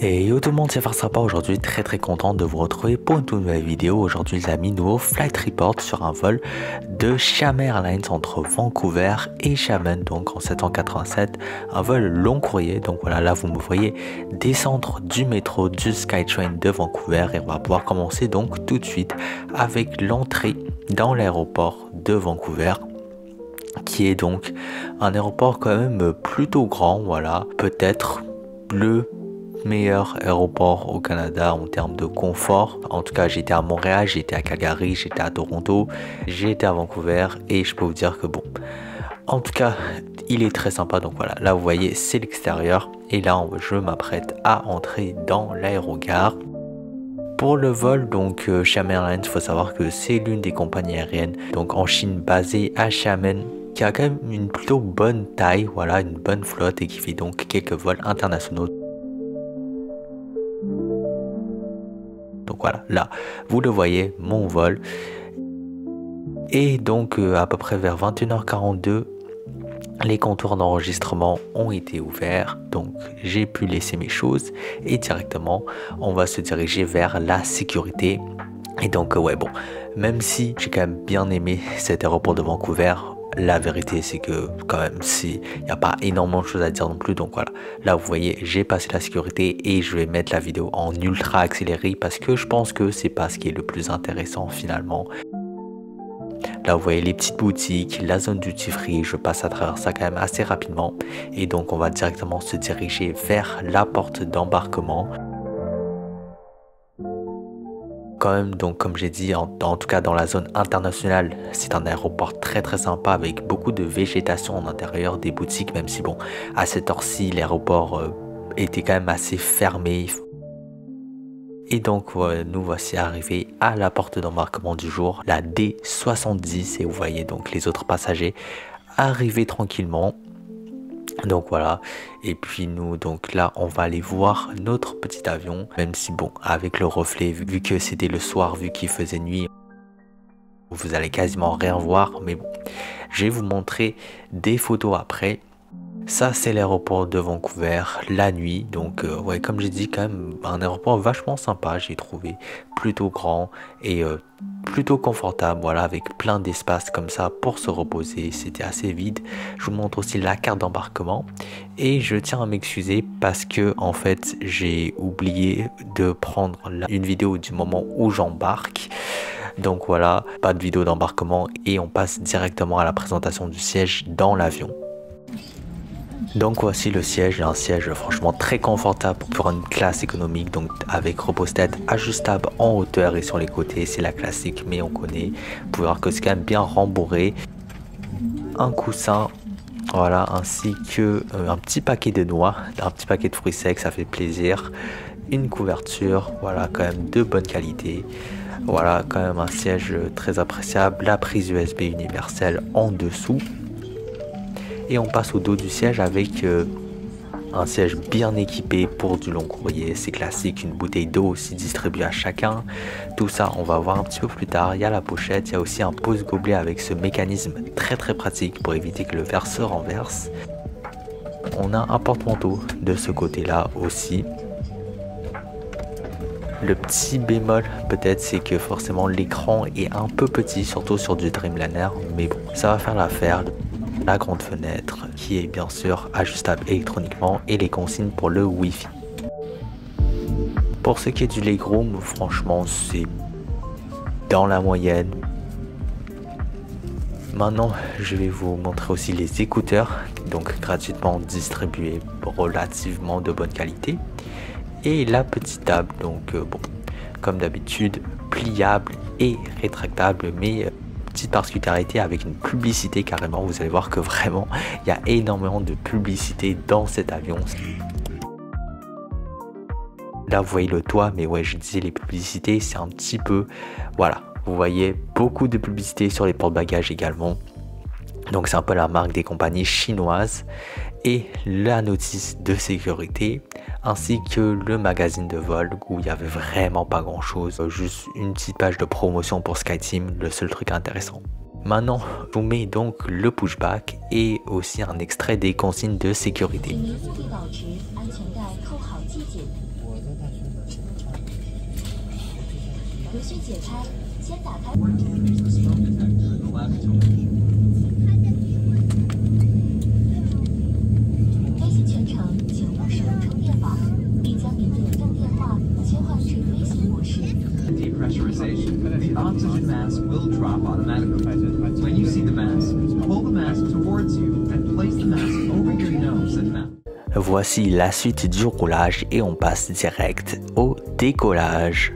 Et yo tout le monde, c'est Farsapa. Aujourd'hui, très content de vous retrouver pour une toute nouvelle vidéo. Aujourd'hui les amis, nouveau flight report sur un vol de Xiamen Airlines entre Vancouver et Xiamen, donc en 787, un vol long courrier. Donc voilà, là vous me voyez descendre du métro du Skytrain de Vancouver et on va pouvoir commencer donc tout de suite avec l'entrée dans l'aéroport de Vancouver, qui est donc un aéroport quand même plutôt grand. Voilà, peut-être le meilleur aéroport au Canada en termes de confort. En tout cas, j'étais à Montréal, j'étais à Calgary, j'étais à Toronto, j'étais à Vancouver et je peux vous dire que bon, en tout cas, il est très sympa. Donc voilà, là vous voyez, c'est l'extérieur et là je m'apprête à entrer dans l'aérogare. Pour le vol, donc Xiamen Airlines, il faut savoir que c'est l'une des compagnies aériennes donc en Chine basée à Xiamen, qui a quand même une plutôt bonne taille, voilà, une bonne flotte et qui fait donc quelques vols internationaux. Donc voilà, là, vous le voyez, mon vol. Et donc, à peu près vers 21h42, les comptoirs d'enregistrement ont été ouverts. Donc, j'ai pu laisser mes choses et directement, on va se diriger vers la sécurité. Et donc, ouais, bon, même si j'ai quand même bien aimé cet aéroport de Vancouver, la vérité c'est que quand même il n'y a pas énormément de choses à dire non plus. Donc voilà, là vous voyez, j'ai passé la sécurité et je vais mettre la vidéo en ultra accéléré parce que je pense que c'est pas ce qui est le plus intéressant finalement. Là vous voyez les petites boutiques, la zone duty free, je passe à travers ça quand même assez rapidement et donc on va directement se diriger vers la porte d'embarquement. Quand même, donc comme j'ai dit, en tout cas dans la zone internationale, c'est un aéroport très sympa avec beaucoup de végétation en intérieur, des boutiques, même si bon, à cette heure-ci l'aéroport était quand même assez fermé. Et donc nous voici arrivés à la porte d'embarquement du jour, la D70, et vous voyez donc les autres passagers arriver tranquillement. Donc voilà, et puis nous donc là on va aller voir notre petit avion, même si bon, avec le reflet, vu que c'était le soir, vu qu'il faisait nuit, vous allez quasiment rien voir, mais bon, je vais vous montrer des photos après. Ça c'est l'aéroport de Vancouver la nuit. Donc ouais, comme j'ai dit, quand même un aéroport vachement sympa, j'ai trouvé, plutôt grand et plutôt confortable, voilà, avec plein d'espace comme ça pour se reposer. C'était assez vide. Je vous montre aussi la carte d'embarquement et je tiens à m'excuser parce que en fait j'ai oublié de prendre une vidéo du moment où j'embarque. Donc voilà, pas de vidéo d'embarquement et on passe directement à la présentation du siège dans l'avion. Donc voici le siège, un siège franchement très confortable pour une classe économique, donc avec repose-tête ajustable en hauteur et sur les côtés, c'est la classique mais on connaît. Vous pouvez voir que c'est quand même bien rembourré. Un coussin, voilà, ainsi que un petit paquet de noix, un petit paquet de fruits secs, ça fait plaisir. Une couverture, voilà, quand même de bonne qualité. Voilà, quand même un siège très appréciable, la prise USB universelle en dessous. Et on passe au dos du siège avec un siège bien équipé pour du long courrier, c'est classique, une bouteille d'eau aussi distribuée à chacun. Tout ça on va voir un petit peu plus tard. Il y a la pochette, il y a aussi un pose-gobelet avec ce mécanisme très pratique pour éviter que le verre se renverse. On a un porte-manteau de ce côté là aussi. Le petit bémol peut-être, c'est que forcément l'écran est un peu petit, surtout sur du Dreamliner, mais bon, ça va faire l'affaire. La grande fenêtre qui est bien sûr ajustable électroniquement et les consignes pour le Wi-Fi. Pour ce qui est du legroom, franchement c'est dans la moyenne. Maintenant je vais vous montrer aussi les écouteurs, donc gratuitement distribués, relativement de bonne qualité. Et la petite table, donc bon, comme d'habitude pliable et rétractable, mais petite particularité avec une publicité carrément. Vous allez voir que vraiment il y a énormément de publicité dans cet avion. Là vous voyez le toit, mais ouais, je disais les publicités, c'est un petit peu, voilà, vous voyez beaucoup de publicité sur les porte-bagages également. Donc c'est un peu la marque des compagnies chinoises et la notice de sécurité ainsi que le magazine de vol où il y avait vraiment pas grand chose, juste une petite page de promotion pour SkyTeam, le seul truc intéressant. Maintenant, je vous mets donc le pushback et aussi un extrait des consignes de sécurité. Depressurization. The oxygen mask will drop automatically. When you see the mask, pull the mask towards you and place the mask over your nose and mouth. Voici la suite du roulage et on passe direct au décollage.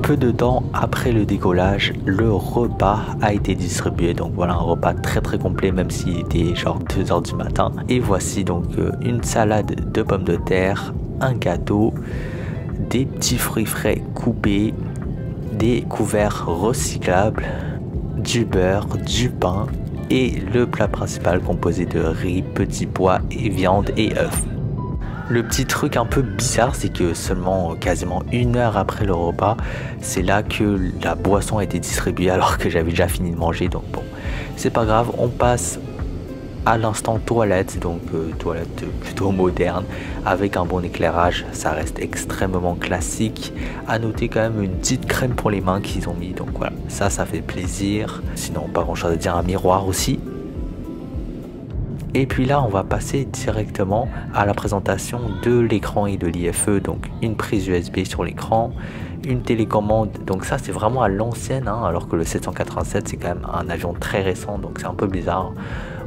Peu de temps après le décollage, le repas a été distribué. Donc voilà, un repas très complet, même s'il était genre 2 h du matin. Et voici donc une salade de pommes de terre, un gâteau, des petits fruits frais coupés, des couverts recyclables, du beurre, du pain et le plat principal composé de riz, petits pois et viande et œufs. Le petit truc un peu bizarre, c'est que seulement quasiment 1 heure après le repas, c'est là que la boisson a été distribuée alors que j'avais déjà fini de manger. Donc bon, c'est pas grave, on passe à l'instant toilette, donc toilette plutôt moderne, avec un bon éclairage. Ça reste extrêmement classique. À noter quand même une petite crème pour les mains qu'ils ont mis, donc voilà, ça fait plaisir. Sinon pas grand chose à dire, un miroir aussi. Et puis là, on va passer directement à la présentation de l'écran et de l'IFE. Donc une prise USB sur l'écran, une télécommande. Donc ça, c'est vraiment à l'ancienne, hein, alors que le 787, c'est quand même un avion très récent. Donc c'est un peu bizarre.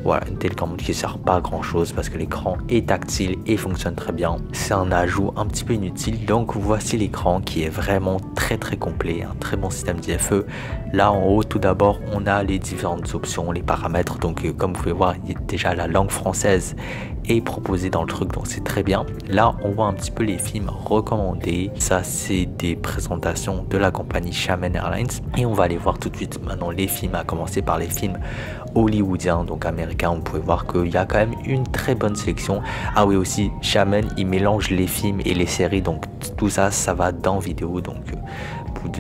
Voilà, une télécommande qui ne sert pas à grand chose parce que l'écran est tactile et fonctionne très bien. C'est un ajout un petit peu inutile. Donc voici l'écran qui est vraiment très complet, un très bon système d'IFE. Là en haut, tout d'abord, on a les différentes options, les paramètres. Donc comme vous pouvez voir, il y a déjà la langue française est proposée dans le truc, donc c'est très bien. Là, on voit un petit peu les films recommandés. Ça, c'est des présentations de la compagnie Xiamen Airlines. Et on va aller voir tout de suite maintenant les films, à commencer par les films hollywoodiens, donc américains. Vous pouvez voir qu'il y a quand même une très bonne sélection. Ah oui, aussi, Xiamen, il mélange les films et les séries, donc tout ça, ça va dans vidéo. Donc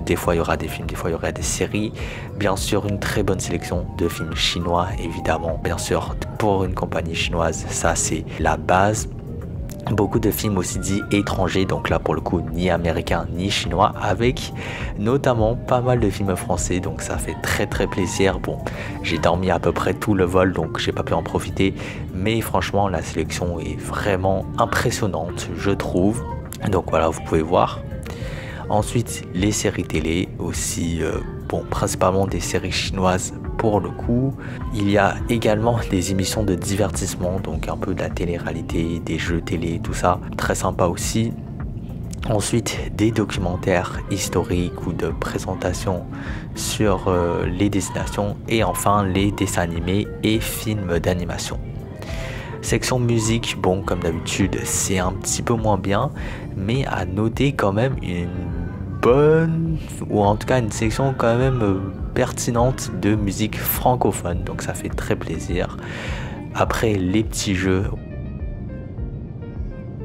des fois il y aura des films, des fois il y aura des séries. Bien sûr, une très bonne sélection de films chinois, évidemment. Bien sûr, pour une compagnie chinoise, ça c'est la base. Beaucoup de films aussi dits étrangers, donc là pour le coup ni américains ni chinois, avec notamment pas mal de films français, donc ça fait très plaisir. Bon, j'ai dormi à peu près tout le vol, donc j'ai pas pu en profiter, mais franchement la sélection est vraiment impressionnante, je trouve. Donc voilà, vous pouvez voir. Ensuite, les séries télé aussi, bon, principalement des séries chinoises pour le coup. Il y a également des émissions de divertissement, donc un peu de la télé-réalité, des jeux télé, tout ça, très sympa aussi. Ensuite, des documentaires historiques ou de présentations sur les destinations. Et enfin, les dessins animés et films d'animation. Section musique, bon, comme d'habitude, c'est un petit peu moins bien, mais à noter quand même une bonne, ou en tout cas une section quand même pertinente de musique francophone, donc ça fait très plaisir. Après, les petits jeux,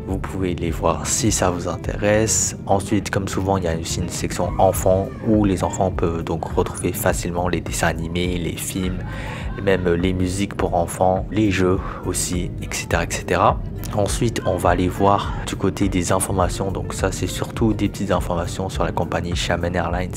Vous pouvez les voir si ça vous intéresse. Ensuite, comme souvent, il y a aussi une section enfants où les enfants peuvent donc retrouver facilement les dessins animés, les films, même les musiques pour enfants, les jeux aussi, etc., etc. Ensuite, on va aller voir du côté des informations. Donc ça, c'est surtout des petites informations sur la compagnie Xiamen Airlines.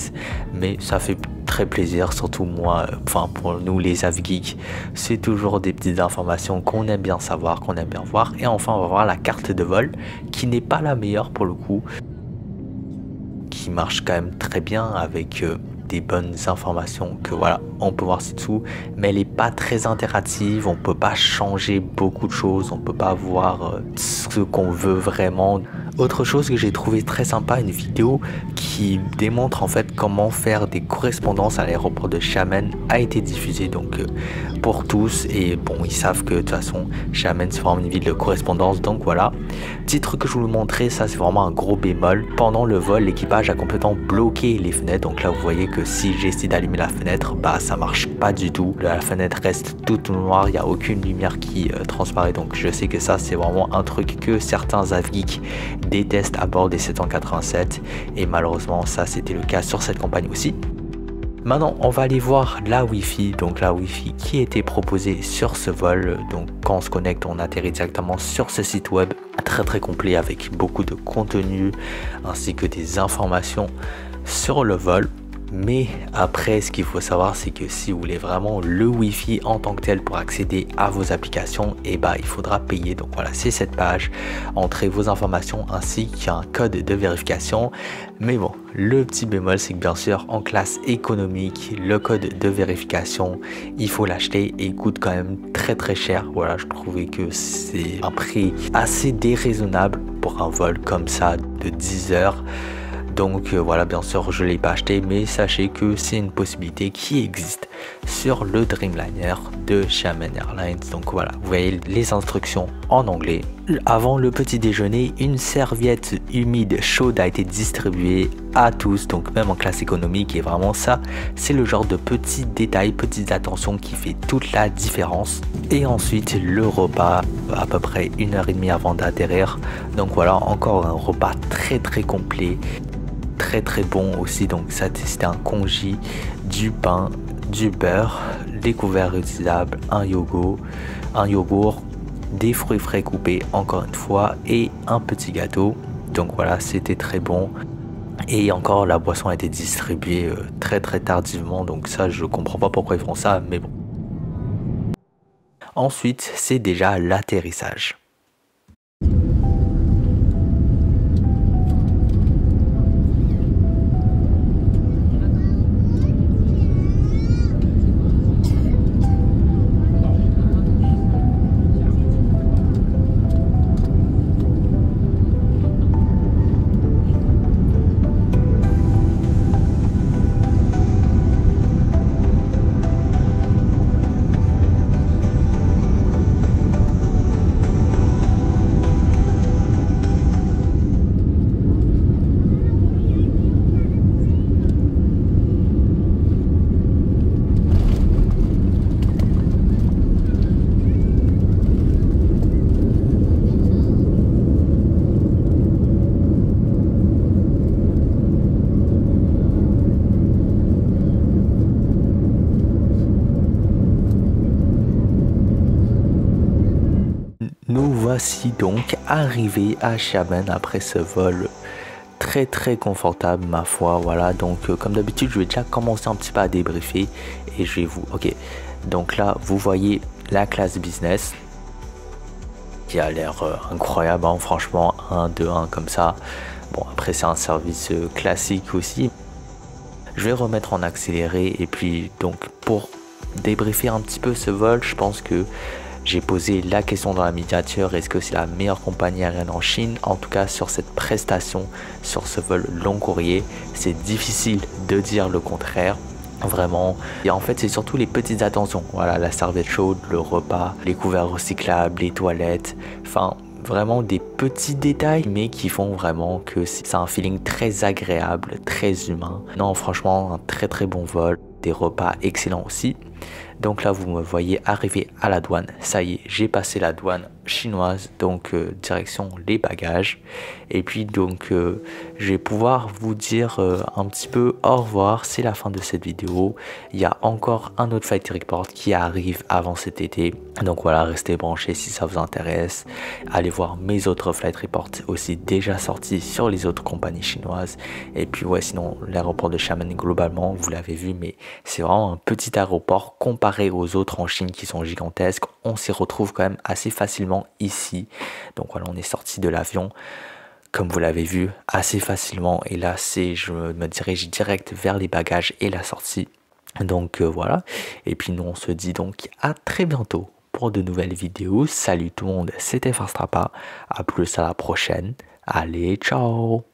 Mais ça fait très plaisir, surtout moi, enfin pour nous les AvGeeks, c'est toujours des petites informations qu'on aime bien savoir, qu'on aime bien voir. Et enfin, on va voir la carte de vol, qui n'est pas la meilleure pour le coup, qui marche quand même très bien avec des bonnes informations que voilà, on peut voir ci-dessous, mais elle n'est pas très interactive, on peut pas changer beaucoup de choses, on peut pas voir ce qu'on veut vraiment. Autre chose que j'ai trouvé très sympa, une vidéo qui démontre en fait comment faire des correspondances à l'aéroport de Xiamen a été diffusée donc pour tous, et bon, ils savent que de toute façon Xiamen c'est vraiment une ville de correspondance, donc voilà. Petit truc que je vous montrer, ça c'est vraiment un gros bémol. Pendant le vol, l'équipage a complètement bloqué les fenêtres, donc là vous voyez que si j'essaie d'allumer la fenêtre, bah ça marche pas du tout, la fenêtre reste toute noire, il n'y a aucune lumière qui transparaît, donc je sais que ça c'est vraiment un truc que certains AvGeeks détestent à bord des 787, et malheureusement ça c'était le cas sur cette compagnie aussi. Maintenant, on va aller voir la Wi-Fi, donc la Wi-Fi qui était proposée sur ce vol. Donc quand on se connecte, on atterrit directement sur ce site web très complet avec beaucoup de contenu ainsi que des informations sur le vol. Mais après, ce qu'il faut savoir, c'est que si vous voulez vraiment le Wi-Fi en tant que tel pour accéder à vos applications, et bah il faudra payer. Donc voilà, c'est cette page, entrez vos informations ainsi qu'un code de vérification. Mais bon, le petit bémol, c'est que bien sûr en classe économique, le code de vérification, il faut l'acheter et il coûte quand même très cher. Voilà, je trouvais que c'est un prix assez déraisonnable pour un vol comme ça de 10 heures. Donc voilà, bien sûr je ne l'ai pas acheté, mais sachez que c'est une possibilité qui existe sur le Dreamliner de Xiamen Airlines. Donc voilà, vous voyez les instructions en anglais. Avant le petit déjeuner, une serviette humide chaude a été distribuée à tous, donc même en classe économique, et vraiment ça, c'est le genre de petits détails, petites attentions qui fait toute la différence. Et ensuite le repas, à peu près 1h30 avant d'atterrir. Donc voilà, encore un repas très complet. Très bon aussi, donc ça c'était un congee, du pain, du beurre, des couverts réutilisables, un yogourt, des fruits frais coupés encore une fois et un petit gâteau. Donc voilà, c'était très bon. Et encore la boisson a été distribuée très tardivement, donc ça je comprends pas pourquoi ils font ça, mais bon. Ensuite c'est déjà l'atterrissage. Nous voici donc arrivés à Xiamen après ce vol très confortable ma foi. Voilà, donc comme d'habitude je vais déjà commencer un petit peu à débriefer et je vais vous... Ok, donc là vous voyez la classe business qui a l'air incroyable, hein, franchement, 1, 2, 1 comme ça. Bon, après c'est un service classique aussi. Je vais remettre en accéléré et puis donc pour débriefer un petit peu ce vol, je pense que j'ai posé la question dans la miniature, est-ce que c'est la meilleure compagnie aérienne en Chine? En tout cas sur cette prestation, sur ce vol long courrier, c'est difficile de dire le contraire. Vraiment, et en fait c'est surtout les petites attentions, voilà, la serviette chaude, le repas, les couverts recyclables, les toilettes, enfin vraiment des petits détails mais qui font vraiment que c'est un feeling très agréable, très humain. Non, franchement un très bon vol, des repas excellents aussi. Donc là vous me voyez arriver à la douane, ça y est, j'ai passé la douane chinoise, donc direction les bagages. Et puis donc je vais pouvoir vous dire un petit peu au revoir, c'est la fin de cette vidéo. Il y a encore un autre flight report qui arrive avant cet été, donc voilà, restez branchés si ça vous intéresse. Allez voir mes autres flight reports aussi déjà sortis sur les autres compagnies chinoises. Et puis ouais, sinon l'aéroport de Xiamen globalement vous l'avez vu, mais c'est vraiment un petit aéroport comparé aux autres en Chine qui sont gigantesques. On s'y retrouve quand même assez facilement ici. Donc voilà, on est sorti de l'avion comme vous l'avez vu assez facilement, et là je me dirige direct vers les bagages et la sortie. Donc voilà, et puis nous on se dit donc à très bientôt pour de nouvelles vidéos. Salut tout le monde, c'était Farstrappa, à plus à la prochaine, allez ciao.